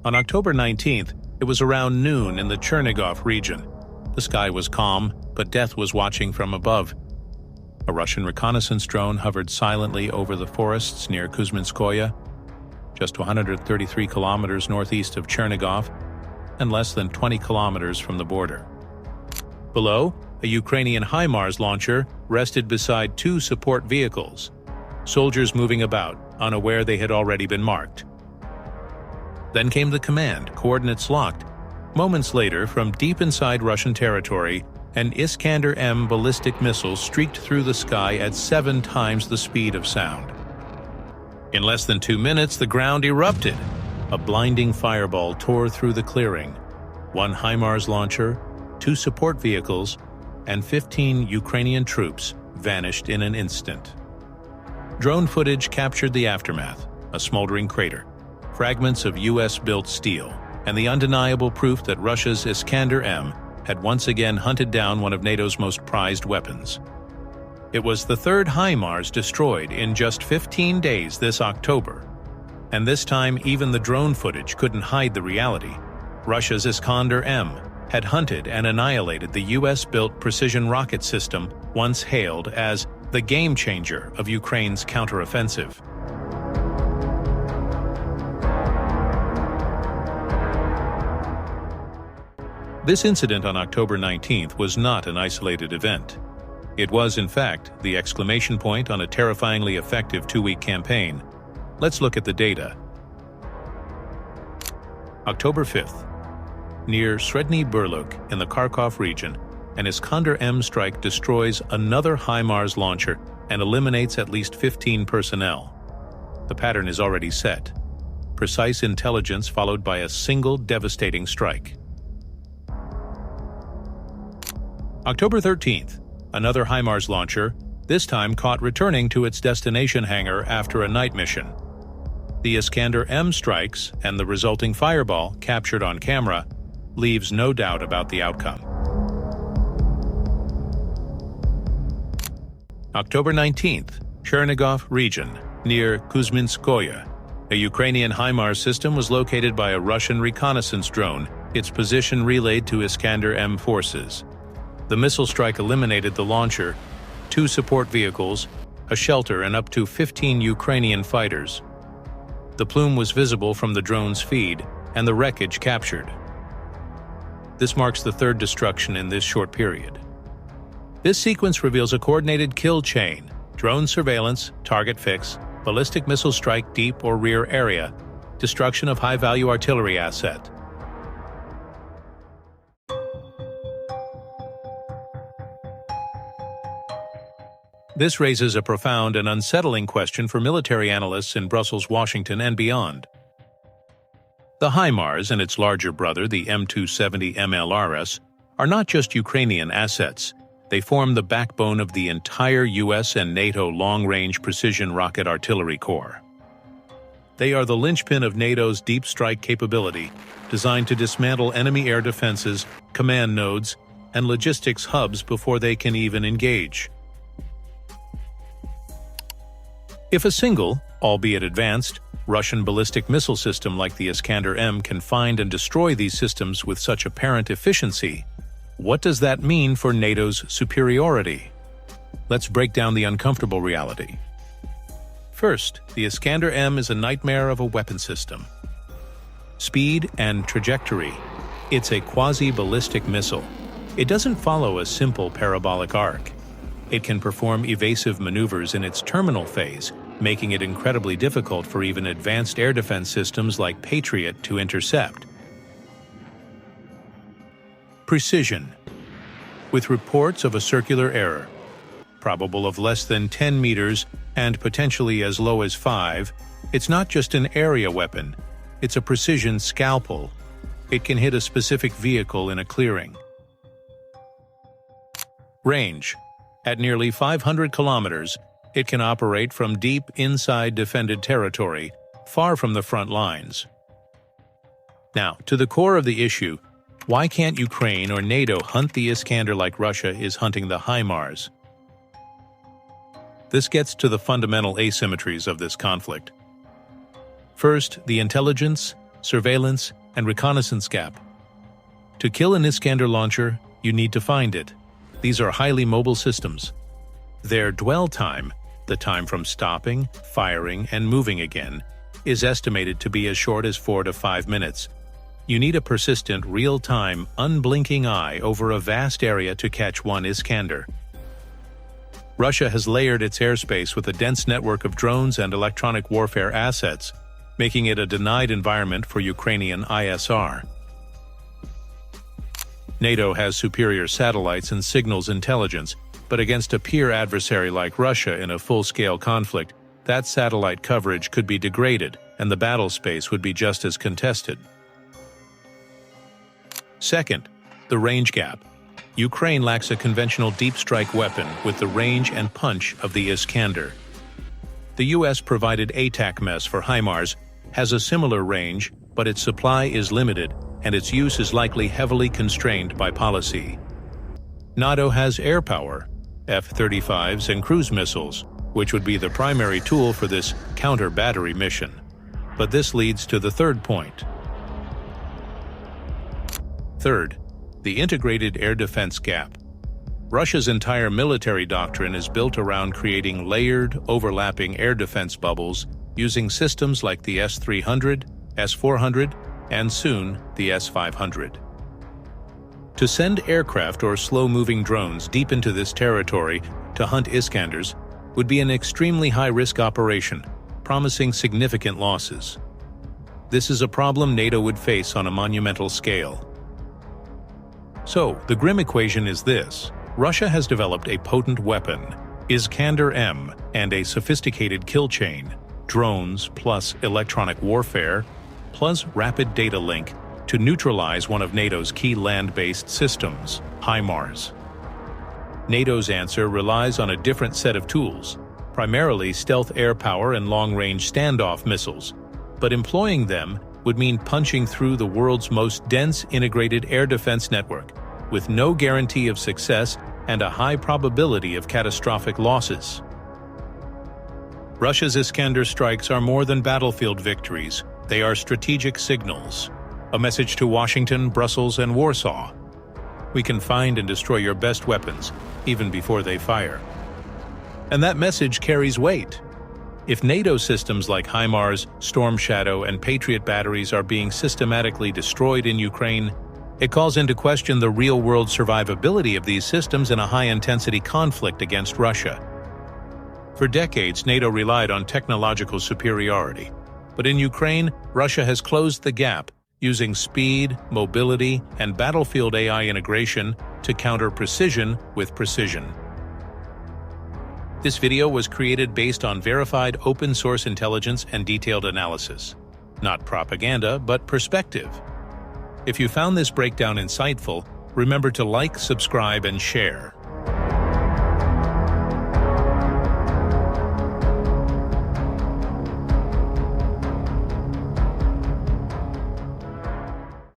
On October 19th, it was around noon in the Chernigov region. The sky was calm, but death was watching from above. A Russian reconnaissance drone hovered silently over the forests near Kuzminskoye, just 133 kilometers northeast of Chernigov, and less than 20 kilometers from the border. Below, a Ukrainian HIMARS launcher rested beside two support vehicles, soldiers moving about, unaware they had already been marked. Then came the command, coordinates locked. Moments later, from deep inside Russian territory, an Iskander-M ballistic missile streaked through the sky at 7 times the speed of sound. In less than 2 minutes, the ground erupted. A blinding fireball tore through the clearing. 1 HIMARS launcher, 2 support vehicles, and 15 Ukrainian troops vanished in an instant. Drone footage captured the aftermath, a smoldering crater, fragments of US-built steel, and the undeniable proof that Russia's Iskander-M had once again hunted down one of NATO's most prized weapons. It was the 3rd HIMARS destroyed in just 15 days this October. And this time, even the drone footage couldn't hide the reality. Russia's Iskander-M had hunted and annihilated the US-built precision rocket system once hailed as the game-changer of Ukraine's counteroffensive. This incident on October 19th was not an isolated event. It was, in fact, the exclamation point on a terrifyingly effective 2-week campaign. Let's look at the data. October 5th. Near Sredny Burluk in the Kharkov region, an Iskander-M strike destroys another HIMARS launcher and eliminates at least 15 personnel. The pattern is already set. Precise intelligence followed by a single devastating strike. October 13th. Another HIMARS launcher, this time caught returning to its destination hangar after a night mission. The Iskander-M strikes and the resulting fireball, captured on camera, leaves no doubt about the outcome. October 19th, Chernigov region, near Kuzminskoye. A Ukrainian HIMARS system was located by a Russian reconnaissance drone, its position relayed to Iskander-M forces. The missile strike eliminated the launcher, 2 support vehicles, a shelter, and up to 15 Ukrainian fighters. The plume was visible from the drone's feed, and the wreckage captured. This marks the 3rd destruction in this short period. This sequence reveals a coordinated kill chain: drone surveillance, target fix, ballistic missile strike deep or rear area, destruction of high-value artillery asset. This raises a profound and unsettling question for military analysts in Brussels, Washington, and beyond. The HIMARS and its larger brother, the M270 MLRS, are not just Ukrainian assets. They form the backbone of the entire US and NATO long-range precision rocket artillery corps. They are the linchpin of NATO's deep strike capability, designed to dismantle enemy air defenses, command nodes, and logistics hubs before they can even engage. If a single, albeit advanced, Russian ballistic missile system like the Iskander-M can find and destroy these systems with such apparent efficiency, what does that mean for NATO's superiority? Let's break down the uncomfortable reality. First, the Iskander-M is a nightmare of a weapon system. Speed and trajectory. It's a quasi-ballistic missile. It doesn't follow a simple parabolic arc. It can perform evasive maneuvers in its terminal phase, making it incredibly difficult for even advanced air defense systems like Patriot to intercept. Precision. With reports of a circular error, probable of less than 10 meters and potentially as low as 5, it's not just an area weapon, it's a precision scalpel. It can hit a specific vehicle in a clearing. Range. At nearly 500 kilometers, it can operate from deep inside defended territory, far from the front lines. Now, to the core of the issue, why can't Ukraine or NATO hunt the Iskander like Russia is hunting the HIMARS? This gets to the fundamental asymmetries of this conflict. First, the intelligence surveillance, and reconnaissance gap. To kill an Iskander launcher, you need to find it. These are highly mobile systems. Their dwell time, the time from stopping, firing, and moving again, is estimated to be as short as 4 to 5 minutes. You need a persistent, real-time, unblinking eye over a vast area to catch one Iskander. Russia has layered its airspace with a dense network of drones and electronic warfare assets, making it a denied environment for Ukrainian ISR. NATO has superior satellites and signals intelligence, but against a peer adversary like Russia in a full-scale conflict, that satellite coverage could be degraded and the battle space would be just as contested. Second, the range gap. Ukraine lacks a conventional deep strike weapon with the range and punch of the Iskander. The US-provided ATACMS for HIMARS has a similar range, but its supply is limited and its use is likely heavily constrained by policy. NATO has air power, F-35s and cruise missiles, which would be the primary tool for this counter-battery mission. But this leads to the third point. Third, the integrated air defense gap. Russia's entire military doctrine is built around creating layered, overlapping air defense bubbles using systems like the S-300, S-400, and soon the S-500. To send aircraft or slow-moving drones deep into this territory to hunt Iskanders would be an extremely high-risk operation, promising significant losses. This is a problem NATO would face on a monumental scale. So, the grim equation is this. Russia has developed a potent weapon, Iskander-M, and a sophisticated kill chain, drones plus electronic warfare, plus rapid data link to neutralize one of NATO's key land-based systems, HIMARS. NATO's answer relies on a different set of tools, primarily stealth air power and long-range standoff missiles, but employing them would mean punching through the world's most dense integrated air defense network, with no guarantee of success and a high probability of catastrophic losses. Russia's Iskander strikes are more than battlefield victories, they are strategic signals, a message to Washington, Brussels, and Warsaw. We can find and destroy your best weapons, even before they fire. And that message carries weight. If NATO systems like HIMARS, Storm Shadow, and Patriot batteries are being systematically destroyed in Ukraine, it calls into question the real-world survivability of these systems in a high-intensity conflict against Russia. For decades, NATO relied on technological superiority, but in Ukraine, Russia has closed the gap using speed, mobility, and battlefield AI integration to counter precision with precision. This video was created based on verified open-source intelligence and detailed analysis. Not propaganda, but perspective. If you found this breakdown insightful, remember to like, subscribe, and share.